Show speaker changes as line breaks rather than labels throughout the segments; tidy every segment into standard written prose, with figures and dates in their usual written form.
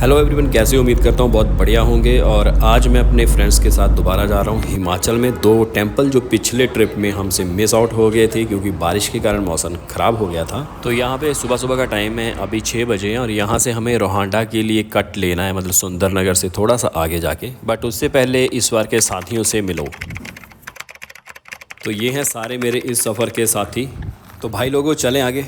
Hello everyone, कैसे उम्मीद करता हूँ बहुत बढ़िया होंगे। और आज मैं अपने फ्रेंड्स के साथ दोबारा जा रहा हूँ हिमाचल में। दो टेंपल जो पिछले ट्रिप में हमसे मिस आउट हो गए थे क्योंकि बारिश के कारण मौसम ख़राब हो गया था। तो यहाँ पे सुबह सुबह का टाइम है, अभी 6 बजे हैं और यहाँ से हमें रोहांडा के लिए कट लेना है, मतलब सुंदरनगर से थोड़ा सा आगे जाके। बट उससे पहले इस बार के साथियों से मिलो। तो ये हैं सारे मेरे इस सफ़र के साथी। तो भाई लोगों चलें आगे।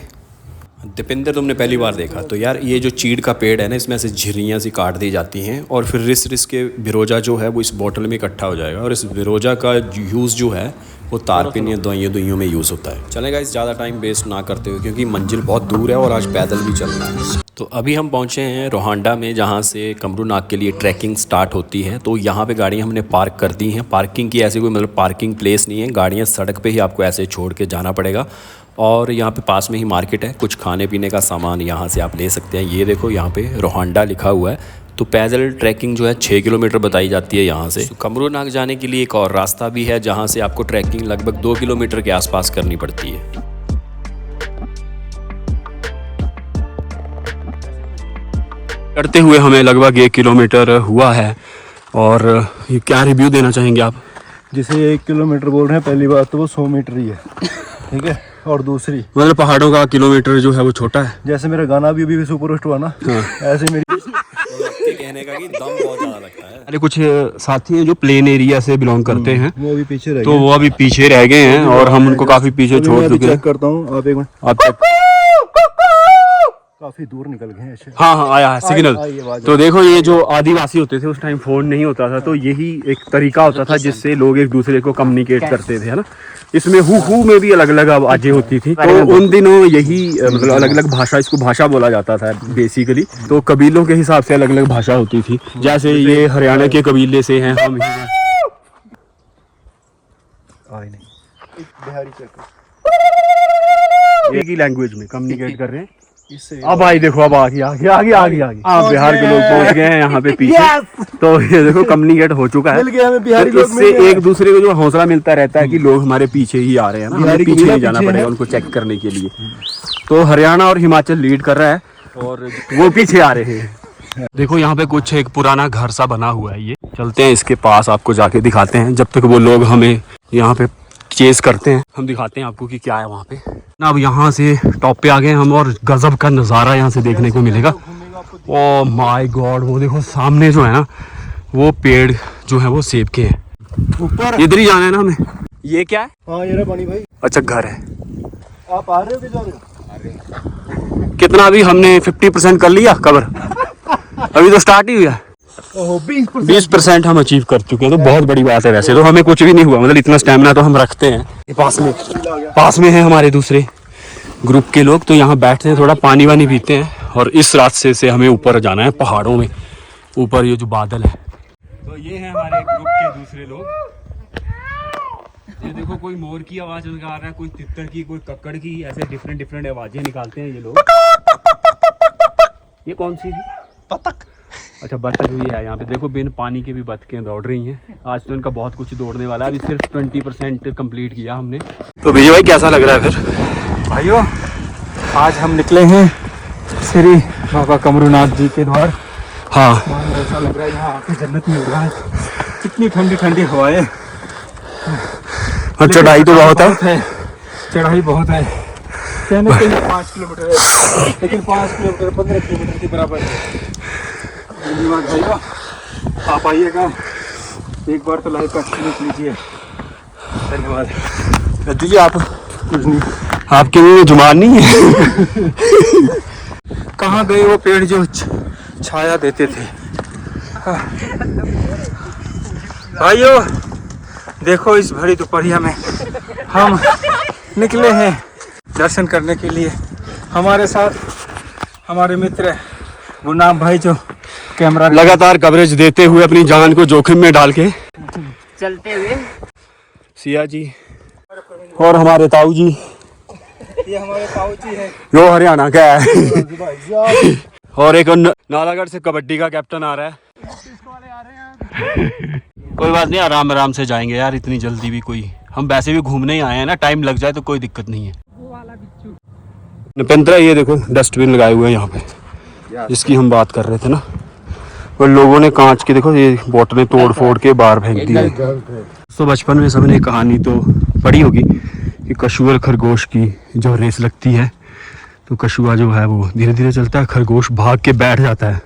दीपेंद्र तुमने पहली बार देखा तो यार ये जो चीड़ का पेड़ है ना, इसमें ऐसे झिर्रियाँ सी काट दी जाती हैं और फिर रिस के बिरोजा जो है वो इस बोतल में इकट्ठा हो जाएगा। और इस बिरोजा का यूज़ जो है वो तारपिन या दवाइयों में यूज़ होता है। चलेगा, इस ज़्यादा टाइम वेस्ट ना करते हुए क्योंकि मंजिल बहुत दूर है और आज पैदल भी चलना है। तो अभी हम पहुँचे हैं रोहांडा में, जहाँ से कमरूनाग के लिए ट्रैकिंग स्टार्ट होती है। तो यहाँ पे गाड़ियाँ हमने पार्क कर दी हैं। पार्किंग की ऐसी कोई मतलब पार्किंग प्लेस नहीं है, गाड़ियाँ सड़क पे ही आपको ऐसे छोड़ के जाना पड़ेगा। और यहाँ पे पास में ही मार्केट है, कुछ खाने पीने का सामान यहाँ से आप ले सकते हैं। ये देखो यहाँ पे रोहांडा लिखा हुआ है। तो पैदल ट्रैकिंग जो है 6 किलोमीटर बताई जाती है यहाँ से। कमरूनाग जाने के लिए एक और रास्ता भी है जहाँ से आपको ट्रैकिंग लगभग 2 किलोमीटर के आसपास करनी पड़ती है। करते हुए हमें लगभग 1 किलोमीटर हुआ है। और ये क्या रिव्यू देना चाहेंगे आप?
जिसे 1 किलोमीटर बोल रहे हैं, पहली बात तो वो 100 मीटर ही है, ठीक है। और दूसरी
मतलब पहाड़ों का किलोमीटर जो है वो छोटा है।
जैसे मेरा गाना भी अभी सुपर हिट हुआ ना, ऐसे मेरी
कहने का कि दम बहुत ज्यादा लगता है।
अरे कुछ साथी हैं जो प्लेन एरिया से बिलोंग करते हैं,
वो अभी पीछे रह गए।
तो वो अभी पीछे रह गए हैं और हम उनको काफी पीछे छोड़ चुके हैं।
चेक करता हूँ, आप एक मिनट।
आप चेक।
काफी दूर निकल गए हैं ऐसे।
हाँ आया है सिग्नल। तो देखो, ये जो आदिवासी होते थे उस टाइम फोन नहीं होता था, तो यही एक तरीका होता था जिससे लोग एक दूसरे को कम्युनिकेट करते थे, है ना। इसमें हु में भी अलग अलग आवाजें होती थी। तो उन दिनों यही मतलब अलग अलग भाषा, इसको भाषा बोला जाता था बेसिकली। तो कबीलों के हिसाब से अलग अलग भाषा होती थी। जैसे ये हरियाणा के कबीले से हैं हम ही।
बिहारी चेक
एक ही लैंग्वेज में कम्युनिकेट कर रहे हैं।
इससे
अब आई देखो, अब आगे बिहार के लोग पहुंच गए हैं यहाँ पे पीछे। तो ये देखो कम्युनिकेट हो चुका है।
मिल गया हमें बिहारी
तो
लोग,
इससे एक दूसरे को जो हौसला मिलता रहता है कि लोग हमारे पीछे ही आ रहे हैं ना, हमें पीछे नहीं जाना पड़ेगा उनको चेक करने के लिए। तो हरियाणा और हिमाचल लीड कर रहा है और वो पीछे आ रहे हैं। देखो यहाँ पे कुछ एक पुराना घर सा बना हुआ है, ये चलते हैं इसके पास, आपको जाके दिखाते हैं। जब तक वो लोग हमें यहाँ पे चेस करते हैं, हम दिखाते हैं आपको कि क्या है वहाँ पे ना। अब यहाँ से टॉप पे आ गए हम और गजब का नज़ारा यहाँ से देखने को मिलेगा। ओह माय गॉड, वो देखो सामने जो है ना, वो पेड़ जो है वो सेब के हैं।
ऊपर
इधर ही जाना है ना हमें। ये क्या है?
हाँ ये रहा पानी भाई।
अच्छा घर है।
आप आ रहे हो कि जा रहे हो?
कितना अभी हमने 50% कर लिया कवर। अभी तो स्टार्ट ही हुआ। 20% हम अचीव कर चुके हैं, तो बहुत बड़ी बात है। वैसे तो हमें कुछ भी नहीं हुआ, मतलब इतना स्टेमिना तो हम रखते हैं। ये पास में है हमारे दूसरे ग्रुप के लोग, तो यहाँ बैठते हैं, थोड़ा पानी वानी पीते हैं। और इस रास्ते से हमें ऊपर जाना है पहाड़ों में, ऊपर ये जो बादल है। तो ये है हमारे ग्रुप के दूसरे लोग। ये देखो, कोई मोर की आवाज निकाल रहा है, कोई तितर की, कोई कक्कड़ की, ऐसे डिफरेंट आवाजें निकालते हैं ये लोग। ये कौन सी थी? बतख। अच्छा बतख भी है यहाँ पे। देखो बिन पानी के भी बतखें दौड़ रही हैं। आज तो इनका बहुत कुछ दौड़ने वाला है। अभी सिर्फ 20% कंप्लीट किया हमने। तो विजय भाई कैसा लग रहा है फिर?
भाइयों, आज हम निकले हैं श्री बाबा कमरूनाथ जी के द्वार।
हाँ
ऐसा लग रहा है यहाँ आके जन्नत में हो रहा है। कितनी ठंडी ठंडी हवाएं।
और चढ़ाई तो बहुत है।
चढ़ाई बहुत है। कहने के लिए 5 किलोमीटर है, लेकिन 5 किलोमीटर 15 किलोमीटर के बराबर है। धन्यवाद भाइयों, आप आइएगा एक बार तो लाइव का एक्सपीरियंस लीजिए। धन्यवाद।
दीजिए आप।
कुछ नहीं,
आपके मुंह में जुबान नहीं है?
कहाँ गए वो पेड़ जो छाया देते थे? भाइयों देखो, इस भरी दोपहरिया में हम निकले हैं दर्शन करने के लिए। हमारे साथ हमारे मित्र गुरनाम भाई जो कैमरा
लगातार कवरेज देते हुए अपनी जान को जोखिम में डाल के
चलते हुए।
सिया जी और हमारे ताऊ जी।
ये हमारे ताऊ जी है,
जो हरियाणा का है। और एक नालागढ़ से कबड्डी का कैप्टन आ रहा है। कोई बात नहीं, आराम आराम से जाएंगे यार, इतनी जल्दी भी कोई, हम वैसे भी घूमने ही आए हैं ना, टाइम लग जाए तो कोई दिक्कत नहीं है। नपेंद्रा ये देखो डस्टबिन लगाए हुए हैं यहाँ पे, जिसकी हम बात कर रहे थे ना। और लोगों ने कांच के देखो ये बोतलें तोड़ फोड़ के बाहर फेंक दी है। तो बचपन में सबने कहानी तो पढ़ी होगी कि कछुआ खरगोश की जो रेस लगती है, तो कछुआ जो है वो धीरे धीरे चलता है, खरगोश भाग के बैठ जाता है।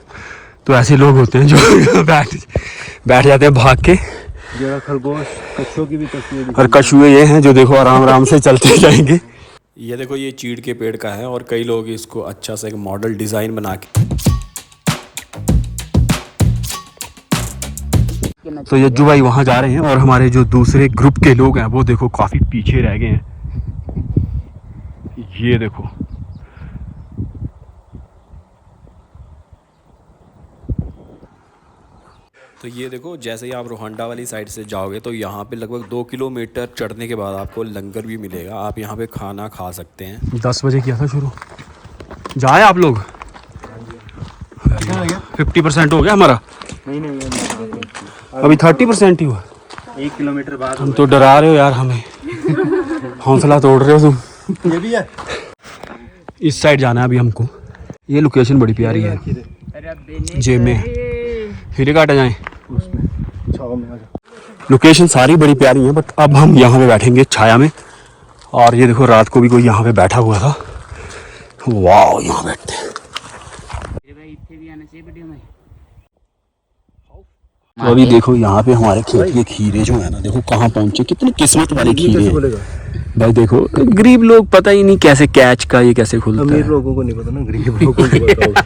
तो ऐसे लोग होते हैं जो बैठ जाते हैं भाग के।
खरगोश कछुओं की भी तस्वीर,
और कछुए ये हैं जो देखो आराम आराम से चलते जाएंगे।
ये देखो ये चीड़ के पेड़ का है और कई लोग इसको अच्छा सा एक मॉडल डिज़ाइन बना के।
तो यज्जू भाई वहाँ जा रहे हैं और हमारे जो दूसरे ग्रुप के लोग हैं वो देखो काफ़ी पीछे रह गए हैं। ये देखो
तो ये देखो जैसे ही आप रोहंडा वाली साइड से जाओगे तो यहाँ पे लगभग 2 किलोमीटर चढ़ने के बाद आपको लंगर भी मिलेगा। आप यहाँ पे खाना खा सकते हैं।
10 बजे किया था शुरू। जाए आप लोग? 50% हो गया हमारा।
नहीं
अभी 30% ही हुआ।
1 किलोमीटर बाद।
तुम तो डरा रहे हो यार हमें। हौसला तोड़ रहे हो तुम।
ये भी है।
इस साइड जाना है अभी हमको। ये लोकेशन बड़ी प्यारी है। जेब में खीरे काटा जाए। लोकेशन सारी बड़ी प्यारी है, बट अब हम यहाँ पे बैठेंगे छाया में। और ये देखो रात को भी कोई यहाँ पे बैठा हुआ था। वाह, यहाँ बैठते हैं। तो अभी देखो यहाँ पे हमारे खेत के खीरे जो है ना, देखो कहाँ पहुँचे, कितनी किस्मत वाले खीरे हैं भाई। देखो गरीब लोग पता ही नहीं कैसे कैच का ये कैसे खुलता है।
अमीर लोगों को नहीं पता ना, गरीब लोगों को पता होगा।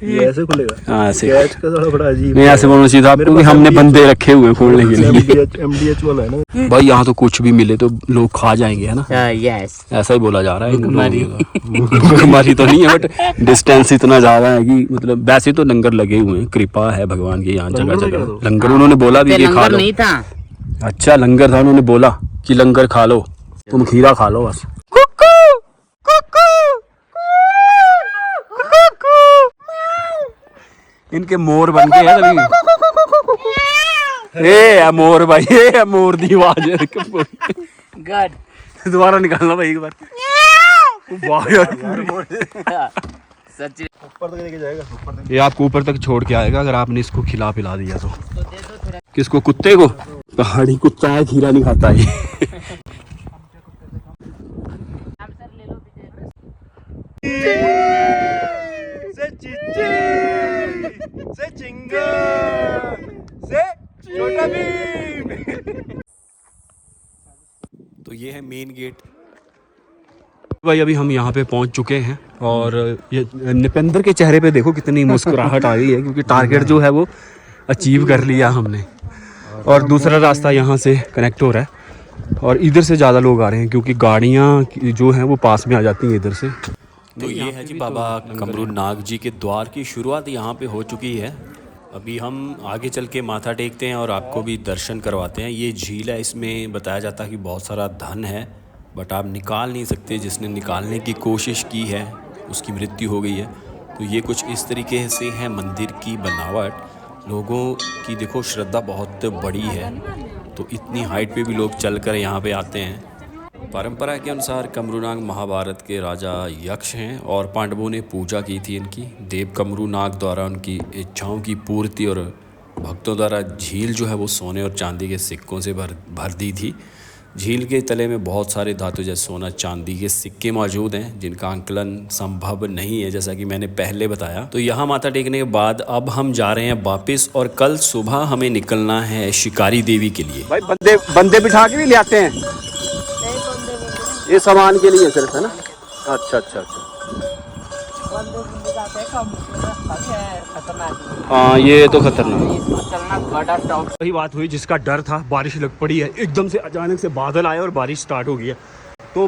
ये ऐसे खुलेगा?
हाँ ऐसे।
कैच का थोड़ा बड़ा अजीब।
नहीं ऐसे बोलना चाहिए था आपको कि हमने बंदे रखे हुए हैं खोलने के लिए।
MDH वाला है ना
भाई, यहाँ तो कुछ भी मिले तो लोग खा जाएंगे, है ना?
यस,
ऐसा ही बोला जा रहा है। भुखमरी तो नहीं है, बट डिस्टेंस इतना ज्यादा है कि मतलब वैसे तो लंगर लगे हुए हैं, कृपा है भगवान की यहाँ जगह जगह लंगर। उन्होंने बोला भी ये खा लो।
नहीं था।
अच्छा लंगर था, उन्होंने बोला कि लंगर खा लो, तुम खीरा खा लो बस। इनके मोर बन गए हैं तभी। ए मोर भाई, ए मोर दी आवाज
गड
दोबारा निकालना भाई एक बार। वाह यार,
सच
ऊपर तक लेके जाएगा, ऊपर तक।
ये आपको ऊपर तक छोड़ के आएगा अगर आपने इसको खिला पिला दिया तो। किसको? कुत्ते को? पहाड़ी कुत्ता है, खीरा नहीं खाता ये।
तो ये है मेन गेट।
भाई अभी हम यहाँ पे पहुँच चुके हैं और ये निपेंद्र के चेहरे पे देखो कितनी मुस्कुराहट आ रही है, क्योंकि टारगेट जो है वो अचीव कर लिया हमने। और दूसरा रास्ता यहाँ से कनेक्ट हो रहा है और इधर से ज़्यादा लोग आ रहे हैं क्योंकि गाड़ियाँ जो हैं वो पास में आ जाती हैं इधर से।
तो ये है जी बाबा कमरू नाग जी के द्वार की शुरुआत यहाँ पे हो चुकी है। अभी हम आगे चल के माथा टेकते हैं और आपको भी दर्शन करवाते हैं। ये झील है, इसमें बताया जाता है कि बहुत सारा धन है, बट आप निकाल नहीं सकते। जिसने निकालने की कोशिश की है उसकी मृत्यु हो गई है। तो ये कुछ इस तरीके से है मंदिर की बनावट। लोगों की देखो श्रद्धा बहुत बड़ी है, तो इतनी हाइट पे भी लोग चलकर यहाँ पे आते हैं। परंपरा के अनुसार कमरूनाग महाभारत के राजा यक्ष हैं और पांडवों ने पूजा की थी इनकी। देव कमरूनाग द्वारा उनकी इच्छाओं की पूर्ति और भक्तों द्वारा झील जो है वो सोने और चांदी के सिक्कों से भर दी थी। झील के तले में बहुत सारे धातु जैसे सोना चांदी के सिक्के मौजूद हैं जिनका आंकलन संभव नहीं है, जैसा कि मैंने पहले बताया। तो यहाँ माथा टेकने के बाद अब हम जा रहे हैं वापस और कल सुबह हमें निकलना है शिकारी देवी के लिए।
भाई बंदे बिठा के भी ले आते हैं ये सामान के लिए सिर्फ, है ना? अच्छा अच्छा अच्छा। हाँ ये तो खतरनाक। वही बात हुई जिसका डर था, बारिश लग पड़ी है एकदम से, अचानक से बादल आए और बारिश स्टार्ट हो गई है। तो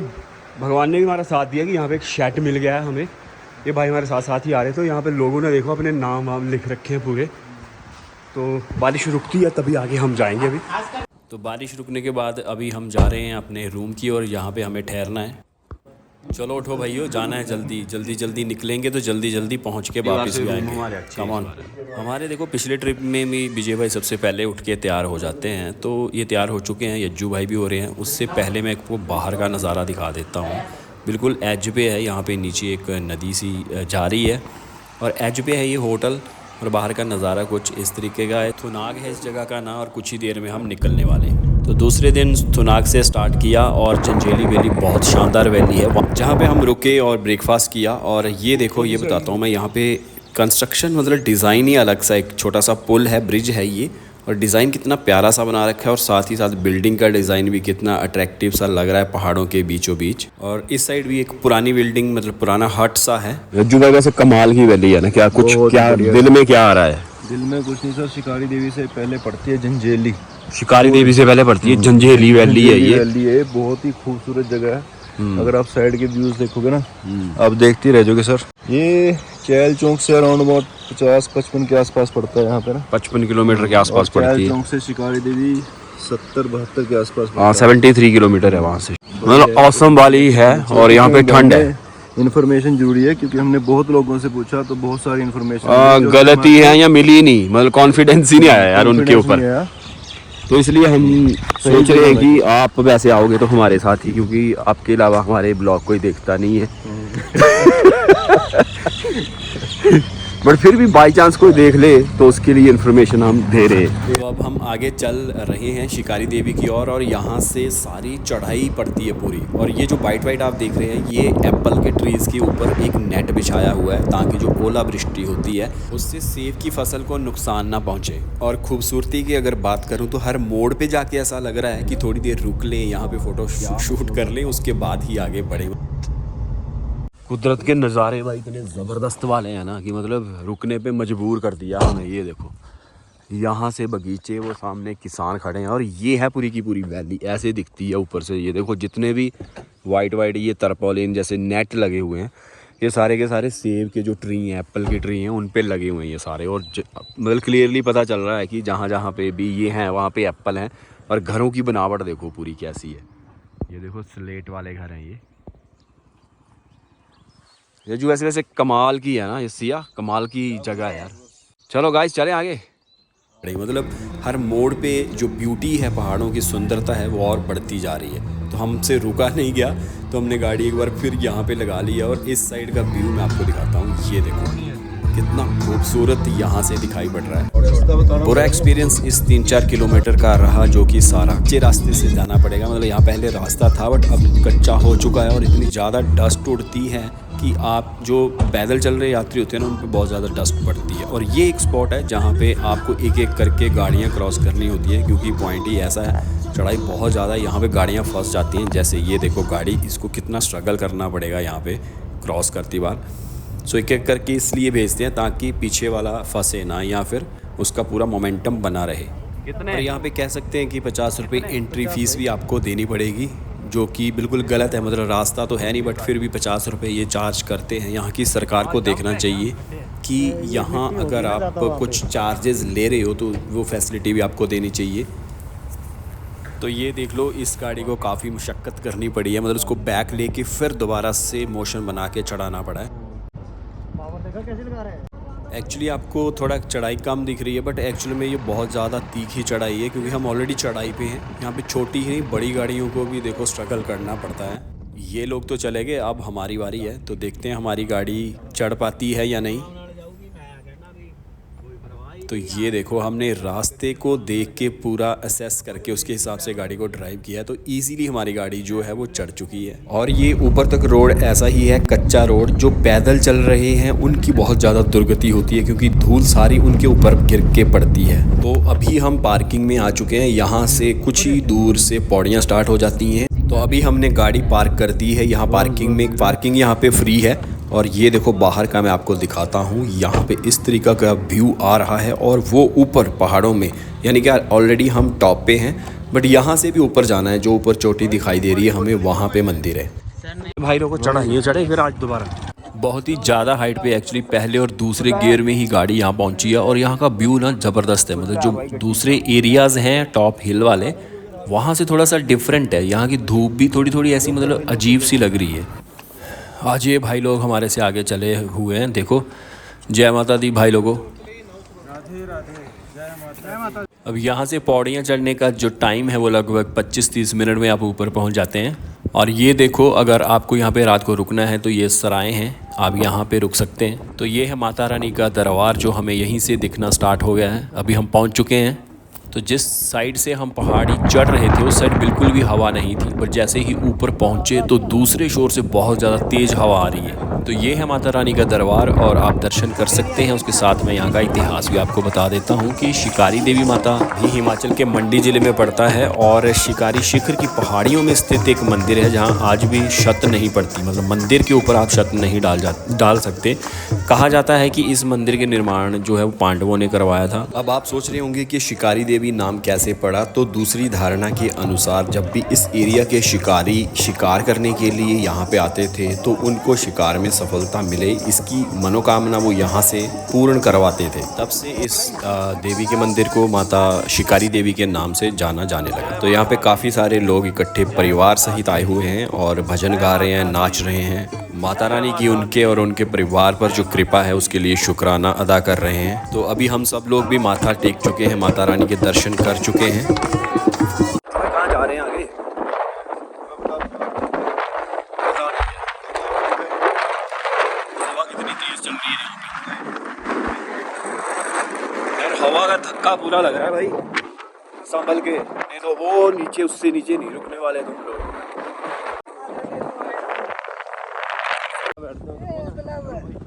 भगवान ने भी हमारा साथ दिया कि यहाँ पे एक शेड मिल गया है हमें। ये भाई हमारे साथ साथ ही आ रहे, तो यहाँ पे लोगों ने देखो अपने नाम वाम लिख रखे हैं पूरे। तो बारिश रुकती है तभी आगे हम जाएंगे। अभी
तो बारिश रुकने के बाद अभी हम जा रहे हैं अपने रूम की और यहाँ पे हमें ठहरना है। चलो उठो भाइयों, जाना है, जल्दी निकलेंगे तो जल्दी पहुँच के वापस भी आएंगे। Come on. हमारे देखो पिछले ट्रिप में भी विजय भाई सबसे पहले उठ के तैयार हो जाते हैं, तो ये तैयार हो चुके हैं, यज्जू भाई भी हो रहे हैं। उससे पहले मैं आपको बाहर का नज़ारा दिखा देता हूँ। बिल्कुल एज पे है, यहाँ पे नीचे एक नदी सी जा रही है और एज पे है ये होटल। और बाहर का नज़ारा कुछ इस तरीके का है। थुनाग है इस जगह का ना, और कुछ ही देर में हम निकलने वाले हैं। तो दूसरे दिन थुनाग से स्टार्ट किया और जंजेली वैली बहुत शानदार वैली है जहाँ पे हम रुके और ब्रेकफास्ट किया। और ये देखो, ये बताता हूँ मैं, यहाँ पे कंस्ट्रक्शन मतलब डिज़ाइन ही अलग सा, एक छोटा सा पुल है, ब्रिज है ये, और डिज़ाइन कितना प्यारा सा बना रखा है, और साथ ही साथ बिल्डिंग का डिज़ाइन भी कितना अट्रैक्टिव सा लग रहा है पहाड़ों के बीचों बीच। और इस साइड भी एक पुरानी बिल्डिंग मतलब पुराना हट सा है।
रज्जू भाई वैसे कमाल की वैली है ना, क्या कुछ क्या दिल में क्या आ रहा है?
दिल में कुछ नहीं सर, शिकारी देवी से पहले पड़ती है जंजेली।
शिकारी देवी से पहले पड़ती है जंजेली वैली है ये।
वैली है, बहुत ही खूबसूरत जगह है। अगर आप साइड के व्यूज देखोगे ना, आप देखते ही रह जाओगे सर। ये चैल चौक से अराउंड अबाउट 50-55 के आसपास पड़ता है यहाँ पे ना,
55 किलोमीटर के आसपास पड़ती है।
चौक से शिकारी देवी 70-72 के आसपास।
हाँ 73 किलोमीटर है वहाँ से। मतलब औसम वाली है, और यहाँ पे ठंड है।
इन्फॉर्मेशन जरूरी है क्योंकि हमने बहुत लोगों से पूछा तो बहुत सारी इन्फॉर्मेशन
गलती है या मिली नहीं, मतलब कॉन्फिडेंस ही नहीं आया यार उनके ऊपर। तो इसलिए हम सोच रहे हैं कि आप वैसे आओगे तो हमारे साथ ही, क्योंकि आपके अलावा हमारे ब्लॉग कोई देखता नहीं है। बट फिर भी बाई चांस कोई देख ले तो उसके लिए इन्फॉर्मेशन हम दे रहे हैं।
तो अब हम आगे चल रहे हैं शिकारी देवी की ओर, और यहाँ से सारी चढ़ाई पड़ती है पूरी। और ये जो वाइट वाइट आप देख रहे हैं, ये एप्पल के ट्रीज़ के ऊपर एक नेट बिछाया हुआ है ताकि जो ओलावृष्टि होती है उससे सेब की फसल को नुकसान ना पहुँचे। और खूबसूरती की अगर बात करूँ तो हर मोड़ पे जाके ऐसा लग रहा है कि थोड़ी देर रुक लें, यहाँ पे फ़ोटो शूट कर लें, उसके बाद ही आगे बढ़ें।
कुदरत के नज़ारे भाई इतने ज़बरदस्त वाले हैं ना कि मतलब रुकने पे मजबूर कर दिया हमें। ये देखो, यहाँ से बगीचे, वो सामने किसान खड़े हैं, और ये है पूरी की पूरी वैली ऐसे दिखती है ऊपर से। ये देखो जितने भी वाइट वाइट ये तरपोलिन जैसे नेट लगे हुए हैं, ये सारे के सारे सेब के जो ट्री हैं, एप्पल के ट्री हैं, उन पे लगे हुए हैं ये सारे। और मतलब क्लियरली पता चल रहा है कि जहाँ जहाँ पे भी ये हैं वहाँ पे एप्पल हैं। और घरों की बनावट देखो पूरी कैसी है। ये देखो स्लेट वाले घर हैं ये जो वैसे कमाल की है ना, ये सिया कमाल की जगह है यार। चलो गाइस चलें आगे।
मतलब हर मोड़ पे जो ब्यूटी है, पहाड़ों की सुंदरता है, वो और बढ़ती जा रही है। तो हमसे रुका नहीं गया, तो हमने गाड़ी एक बार फिर यहाँ पे लगा लिया। और इस साइड का व्यू मैं आपको दिखाता हूँ। ये देखो कितना खूबसूरत यहाँ से दिखाई पड़ रहा है। पूरा एक्सपीरियंस इस 3-4 किलोमीटर का रहा, जो कि सारा कच्चे रास्ते से जाना पड़ेगा। मतलब यहाँ पहले रास्ता था बट अब कच्चा हो चुका है, और इतनी ज़्यादा डस्ट उड़ती है कि आप जो पैदल चल रहे यात्री होते हैं ना, उन पर बहुत ज़्यादा डस्ट पड़ती है। और ये एक स्पॉट है जहाँ पे आपको एक एक करके गाड़ियाँ क्रॉस करनी होती हैं, क्योंकि पॉइंट ही ऐसा है, चढ़ाई बहुत ज़्यादा है, यहाँ पे गाड़ियाँ फंस जाती हैं। जैसे ये देखो गाड़ी, इसको कितना स्ट्रगल करना पड़ेगा यहाँ पे क्रॉस करती बार। सो एक एक करके इसलिए भेजते हैं ताकि पीछे वाला फंसे ना, या फिर उसका पूरा मोमेंटम बना रहे। और यहाँ पे कह सकते हैं कि 50 रुपये एंट्री फ़ीस भी आपको देनी पड़ेगी, जो कि बिल्कुल गलत है। मतलब रास्ता तो है नहीं, बट फिर भी 50 रुपये ये चार्ज करते हैं। यहाँ की सरकार को देखना चाहिए कि यहाँ अगर आप कुछ चार्जेस ले रहे हो तो वो फैसिलिटी भी आपको देनी चाहिए। तो ये देख लो, इस गाड़ी को काफ़ी मशक्क़त करनी पड़ी है, मतलब उसको बैक लेके फिर दोबारा से मोशन बना के चढ़ाना पड़ा है। एक्चुअली आपको थोड़ा चढ़ाई कम दिख रही है, बट एक्चुअली में ये बहुत ज़्यादा तीखी चढ़ाई है, क्योंकि हम ऑलरेडी चढ़ाई पे हैं। यहाँ पे छोटी ही नहीं, बड़ी गाड़ियों को भी देखो स्ट्रगल करना पड़ता है। ये लोग तो चले गए, अब हमारी बारी है, तो देखते हैं हमारी गाड़ी चढ़ पाती है या नहीं। तो ये देखो, हमने रास्ते को देख के पूरा असेस करके उसके हिसाब से गाड़ी को ड्राइव किया, तो इजीली हमारी गाड़ी जो है वो चढ़ चुकी है। और ये ऊपर तक रोड ऐसा ही है, कच्चा रोड। जो पैदल चल रहे हैं उनकी बहुत ज़्यादा दुर्गति होती है, क्योंकि धूल सारी उनके ऊपर गिर के पड़ती है। तो अभी हम पार्किंग में आ चुके हैं। यहाँ से कुछ ही दूर से पौड़ियाँ स्टार्ट हो जाती हैं। तो अभी हमने गाड़ी पार्क कर दी है यहाँ पार्किंग में। पार्किंग यहाँ पे फ्री है। और ये देखो बाहर का मैं आपको दिखाता हूँ। यहाँ पे इस तरीका का व्यू आ रहा है, और वो ऊपर पहाड़ों में, यानी कि ऑलरेडी हम टॉप पे हैं, बट यहाँ से भी ऊपर जाना है। जो ऊपर चोटी दिखाई दे रही है हमें, वहाँ पे मंदिर है।
भाई लोगों को चढ़ा ये चढ़े फिर आज दोबारा।
बहुत ही ज़्यादा हाइट पे एक्चुअली पहले और दूसरे गियर में ही गाड़ी यहाँ पहुँची है। और यहाँ का व्यू ना ज़बरदस्त है। मतलब जो दूसरे एरियाज़ हैं टॉप हिल वाले, वहाँ से थोड़ा सा डिफरेंट है। यहाँ की धूप भी थोड़ी थोड़ी ऐसी मतलब अजीब सी लग रही है। आज ये भाई लोग हमारे से आगे चले हुए हैं। देखो, जय माता दी भाई लोगों।
राधे राधे, जय माता।
अब यहाँ से पौड़ियाँ चढ़ने का जो टाइम है वो लगभग 25-30 मिनट में आप ऊपर पहुँच जाते हैं। और ये देखो, अगर आपको यहाँ पे रात को रुकना है तो ये सराय हैं, आप यहाँ पे रुक सकते हैं। तो ये है माता रानी का दरबार जो हमें यहीं से दिखना स्टार्ट हो गया है। अभी हम पहुँच चुके हैं। तो जिस साइड से हम पहाड़ी चढ़ रहे थे उस साइड बिल्कुल भी हवा नहीं थी, पर जैसे ही ऊपर पहुँचे तो दूसरे शोर से बहुत ज़्यादा तेज़ हवा आ रही है। तो ये है माता रानी का दरबार और आप दर्शन कर सकते हैं। उसके साथ मैं यहाँ का इतिहास भी आपको बता देता हूँ कि शिकारी देवी माता भी हिमाचल के मंडी ज़िले में पड़ता है और शिकारी शिखर की पहाड़ियों में स्थित एक मंदिर है जहाँ आज भी छत नहीं पड़ती, मतलब मंदिर के ऊपर आप छत नहीं डाल सकते। कहा जाता है कि इस मंदिर के निर्माण जो है वो पांडवों ने करवाया था। अब आप सोच रहे होंगे कि शिकारी देवी नाम कैसे पड़ा, तो दूसरी धारणा के अनुसार जब भी इस एरिया के शिकारी शिकार करने के लिए यहाँ पे आते थे तो उनको शिकार में सफलता मिले, इसकी मनोकामना वो यहाँ से पूर्ण करवाते थे। तब से इस देवी के मंदिर को माता शिकारी देवी के नाम से जाना जाने लगा। तो यहाँ पे काफ़ी सारे लोग इकट्ठे परिवार सहित आए हुए हैं और भजन गा रहे हैं, नाच रहे हैं। माता रानी की उनके और उनके परिवार पर जो कृपा है उसके लिए शुक्राना अदा कर रहे हैं। तो अभी हम सब लोग भी माथा टेक चुके हैं, माता रानी के दर्शन कर चुके हैं। कहाँ जा रहे हैं आगे? हवा कितनी तेज चल रही है यार, हवा का धक्का पूरा लग रहा है भाई, संभल के, नहीं तो वो नीचे, उससे नीचे नहीं रुकने वाले तुम लोग।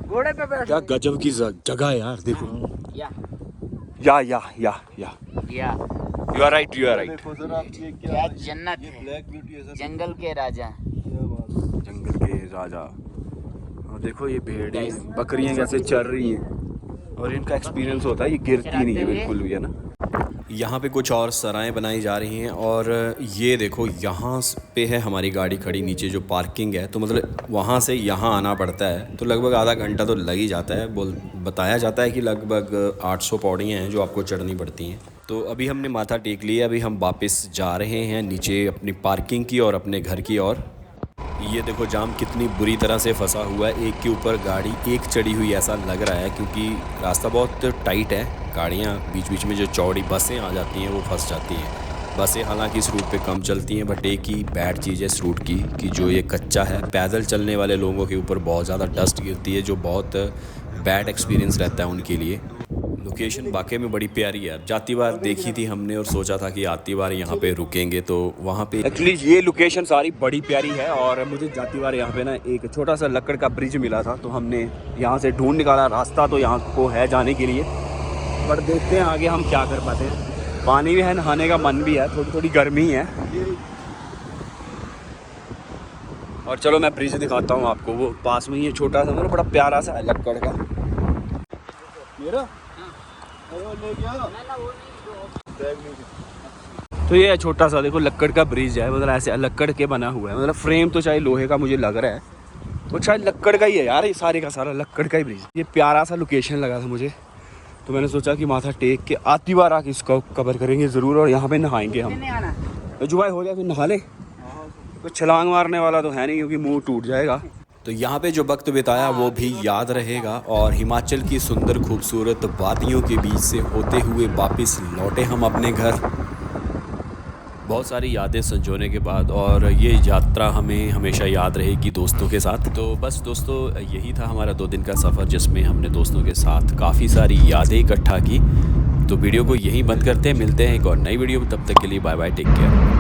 घोड़े पे बैठ।
क्या गजब की जगह है यार, देखो।
Yeah
you are right, you are right.
क्या जन्नत है, जंगल के राजा।
जंगल के राजा। और देखो ये भेड़ें बकरियां कैसे चल रही हैं और इनका एक्सपीरियंस होता है, ये गिरती नहीं है बिल्कुल भी, है ना। यहाँ पे कुछ और सराएं बनाई जा रही हैं और ये देखो यहाँ पे है हमारी गाड़ी खड़ी, नीचे जो पार्किंग है, तो मतलब वहाँ से यहाँ आना पड़ता है तो लगभग आधा घंटा तो लग ही जाता है। बताया जाता है कि लगभग 800 पौड़ियाँ हैं जो आपको चढ़नी पड़ती हैं। तो अभी हमने माथा टेक लिया, अभी हम वापस जा रहे हैं नीचे अपनी पार्किंग की और अपने घर की ओर। ये देखो जाम कितनी बुरी तरह से फंसा हुआ है, एक के ऊपर गाड़ी एक चढ़ी हुई ऐसा लग रहा है, क्योंकि रास्ता बहुत टाइट है। गाड़ियाँ बीच बीच में जो चौड़ी बसें आ जाती हैं वो फंस जाती हैं। बसें हालांकि इस रूट पे कम चलती हैं, बट एक ही बैड चीज़ है इस रूट की कि जो ये कच्चा है, पैदल चलने वाले लोगों के ऊपर बहुत ज़्यादा डस्ट गिरती है, जो बहुत बैड एक्सपीरियंस रहता है उनके लिए। लोकेशन वाकई में बड़ी प्यारी है। जाती बार देखी थी हमने और सोचा था कि आती बार यहाँ पे रुकेंगे, तो वहाँ पे एक्चुअली ये लोकेशन सारी बड़ी प्यारी है। और मुझे जाती बार यहाँ पे ना एक छोटा सा लकड़ का ब्रिज मिला था, तो हमने यहाँ से ढूंढ निकाला रास्ता, तो यहाँ को है जाने के लिए। पर देखते हैं आगे हम क्या कर पाते हैं। पानी भी है, नहाने का मन भी है, थोड़ी थोड़ी गर्मी है। और चलो मैं ब्रिज दिखाता हूँ आपको, वो पास में ही है, छोटा सा, मतलब बड़ा प्यारा सा है लकड़ का। मेरा तो ये छोटा सा देखो लक्कड़ का ब्रिज है, मतलब ऐसे लक्कड़ के बना हुआ है, मतलब फ्रेम तो चाहे लोहे का मुझे लग रहा है, वो शायद लक्कड़ का ही है यार, ये सारे का सारा लक्कड़ का ही ब्रिज। ये प्यारा सा लोकेशन लगा था मुझे, तो मैंने सोचा कि माथा टेक के आती बार आके इसको कवर करेंगे ज़रूर और यहाँ पे नहाएंगे हम। तो जुबाई हो जाए फिर नहा ले, तो छलांग मारने वाला तो है नहीं क्योंकि मुँह टूट जाएगा। तो यहाँ पे जो वक्त बिताया वो भी याद रहेगा। और हिमाचल की सुंदर खूबसूरत वादियों के बीच से होते हुए वापस लौटे हम अपने घर, बहुत सारी यादें संजोने के बाद। और ये यात्रा हमें हमेशा याद रहेगी दोस्तों के साथ। तो बस दोस्तों, यही था हमारा 2 दिन का सफ़र, जिसमें हमने दोस्तों के साथ काफ़ी सारी यादें इकट्ठा की। तो वीडियो को यहीं बंद करते हैं, मिलते हैं एक और नई वीडियो में, तब तक के लिए बाय बाय, टेक केयर।